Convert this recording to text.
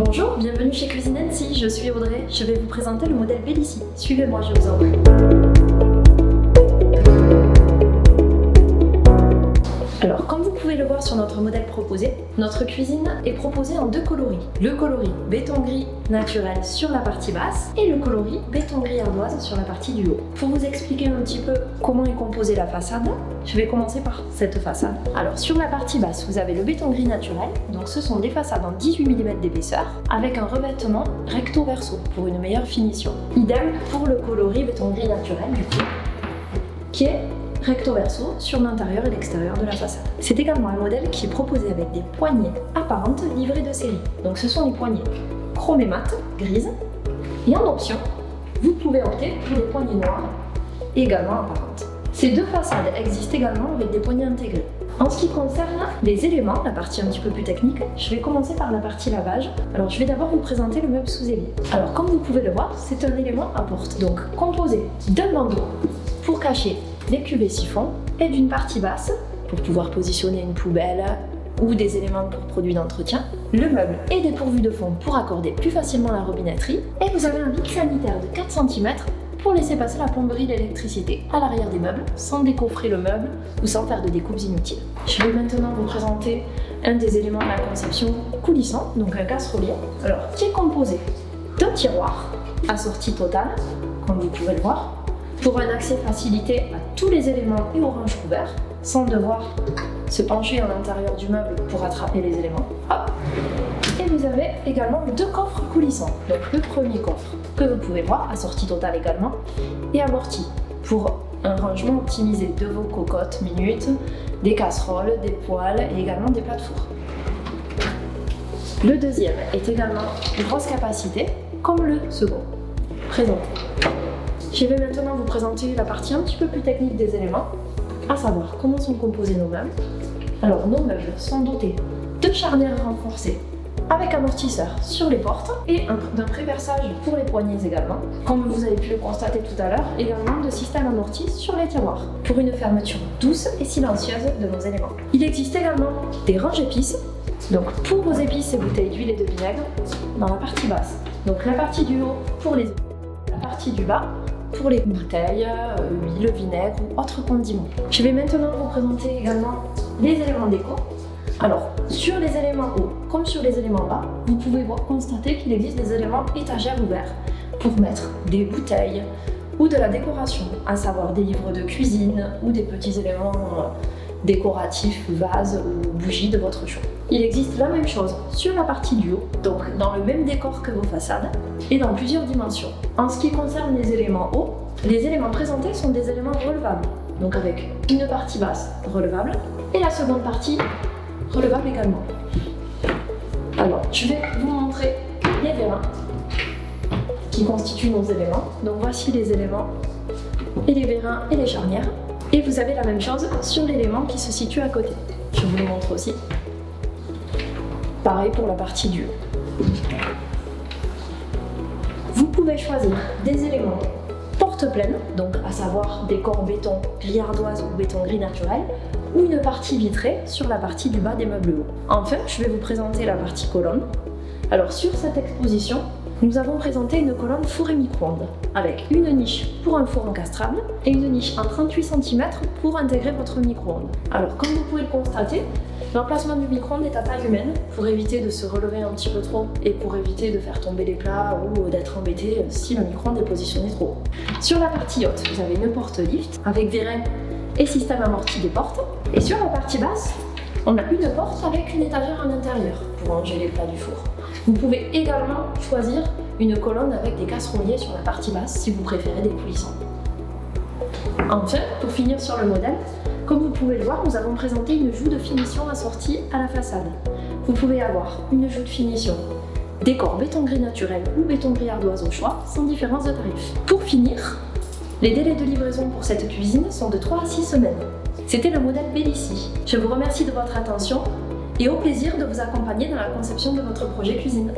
Bonjour, bienvenue chez Cuisine Nancy, je suis Audrey, je vais vous présenter le modèle Bellici. Suivez-moi, je vous en prie. Alors, comme vous pouvez le voir sur notre modèle proposé, notre cuisine est proposée en deux coloris. Le coloris béton gris naturel sur la partie basse et le coloris béton gris ardoise sur la partie du haut. Pour vous expliquer un petit peu comment est composée la façade, je vais commencer par cette façade. Alors, sur la partie basse, vous avez le béton gris naturel, donc ce sont des façades en 18 mm d'épaisseur avec un revêtement recto verso pour une meilleure finition. Idem pour le coloris béton gris naturel du coup, qui est recto verso sur l'intérieur et l'extérieur de la façade. C'est également un modèle qui est proposé avec des poignées apparentes livrées de série. Donc ce sont les poignées chromées mat, grises, et en option, vous pouvez opter pour des poignées noires, également apparentes. Ces deux façades existent également avec des poignées intégrées. En ce qui concerne les éléments, la partie un petit peu plus technique, je vais commencer par la partie lavage. Alors je vais d'abord vous présenter le meuble sous évier. Alors comme vous pouvez le voir, c'est un élément à porte, donc composé d'un bandeau pour cacher des cuvées siphons et d'une partie basse pour pouvoir positionner une poubelle ou des éléments pour produits d'entretien. Le meuble est dépourvu de fond pour accorder plus facilement la robinetterie et vous avez un vide sanitaire de 4 cm pour laisser passer la plomberie et l'électricité à l'arrière des meubles sans décoffrer le meuble ou sans faire de découpes inutiles. Je vais maintenant vous présenter un des éléments de la conception coulissant, donc un casserolier, alors qui est composé d'un tiroir assorti total, comme vous pouvez le voir, pour un accès facilité à tous les éléments et aux ranges couverts, sans devoir se pencher à l'intérieur du meuble pour attraper les éléments. Hop. Et vous avez également deux coffres coulissants. Donc le premier coffre que vous pouvez voir, assorti total également, et amorti pour un rangement optimisé de vos cocottes minutes, des casseroles, des poêles et également des plats de four. Le deuxième est également de grosse capacité, comme le second, présenté. Je vais maintenant vous présenter la partie un petit peu plus technique des éléments, à savoir comment sont composés nos meubles. Alors nos meubles sont dotés de charnières renforcées avec amortisseur sur les portes et d'un préversage pour les poignées également. Comme vous avez pu le constater tout à l'heure, également de systèmes amortis sur les tiroirs pour une fermeture douce et silencieuse de nos éléments. Il existe également des ranges épices, donc pour vos épices et bouteilles d'huile et de vinaigre dans la partie basse. Donc la partie du haut pour les épices, la partie du bas pour les bouteilles, huile, vinaigre ou autres condiments. Je vais maintenant vous présenter également les éléments déco. Alors, sur les éléments hauts comme sur les éléments bas, vous pouvez constater qu'il existe des éléments étagères ouverts pour mettre des bouteilles ou de la décoration, à savoir des livres de cuisine ou des petits éléments décoratifs, vases ou bougies de votre choix. Il existe la même chose sur la partie du haut, donc dans le même décor que vos façades, et dans plusieurs dimensions. En ce qui concerne les éléments hauts, les éléments présentés sont des éléments relevables, donc avec une partie basse relevable, et la seconde partie relevable également. Alors, je vais vous montrer les vérins qui constituent nos éléments. Donc voici les éléments, et les vérins et les charnières. Et vous avez la même chose sur l'élément qui se situe à côté. Je vous le montre aussi. Pareil pour la partie du haut. Vous pouvez choisir des éléments porte pleine, donc à savoir des corps béton gris ardoise ou béton gris naturel, ou une partie vitrée sur la partie du bas des meubles hauts. Enfin, je vais vous présenter la partie colonne. Alors sur cette exposition, nous avons présenté une colonne four et micro-ondes avec une niche pour un four encastrable et une niche en 38 cm pour intégrer votre micro-ondes. Alors comme vous pouvez le constater, l'emplacement du micro-ondes est à taille humaine pour éviter de se relever un petit peu trop et pour éviter de faire tomber les plats ou d'être embêté si le micro-ondes est positionné trop haut. Sur la partie haute, vous avez une porte lift avec vérin et système amorti des portes. Et sur la partie basse, on a une porte avec une étagère à l'intérieur pour ranger les plats du four. Vous pouvez également choisir une colonne avec des casseroliers sur la partie basse si vous préférez des coulissants. Enfin, pour finir sur le modèle, comme vous pouvez le voir, nous avons présenté une joue de finition assortie à la façade. Vous pouvez avoir une joue de finition décor béton gris naturel ou béton gris ardoise au choix, sans différence de tarif. Pour finir, les délais de livraison pour cette cuisine sont de 3 à 6 semaines. C'était le modèle Bellici. Je vous remercie de votre attention et au plaisir de vous accompagner dans la conception de votre projet cuisine.